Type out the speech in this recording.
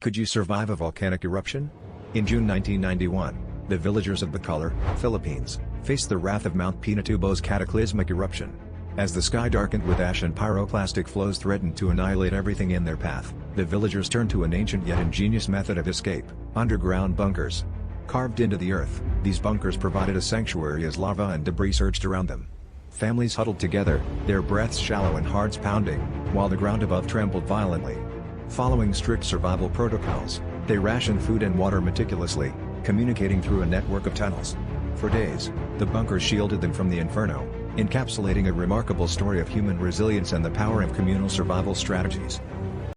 Could you survive a volcanic eruption? In June 1991, the villagers of Bacolor, Philippines, faced the wrath of Mount Pinatubo's cataclysmic eruption. As the sky darkened with ash and pyroclastic flows threatened to annihilate everything in their path, the villagers turned to an ancient yet ingenious method of escape: underground bunkers. Carved into the earth, these bunkers provided a sanctuary as lava and debris surged around them. Families huddled together, their breaths shallow and hearts pounding, while the ground above trembled violently. Following strict survival protocols, they rationed food and water meticulously, communicating through a network of tunnels. For days, the bunkers shielded them from the inferno, encapsulating a remarkable story of human resilience and the power of communal survival strategies.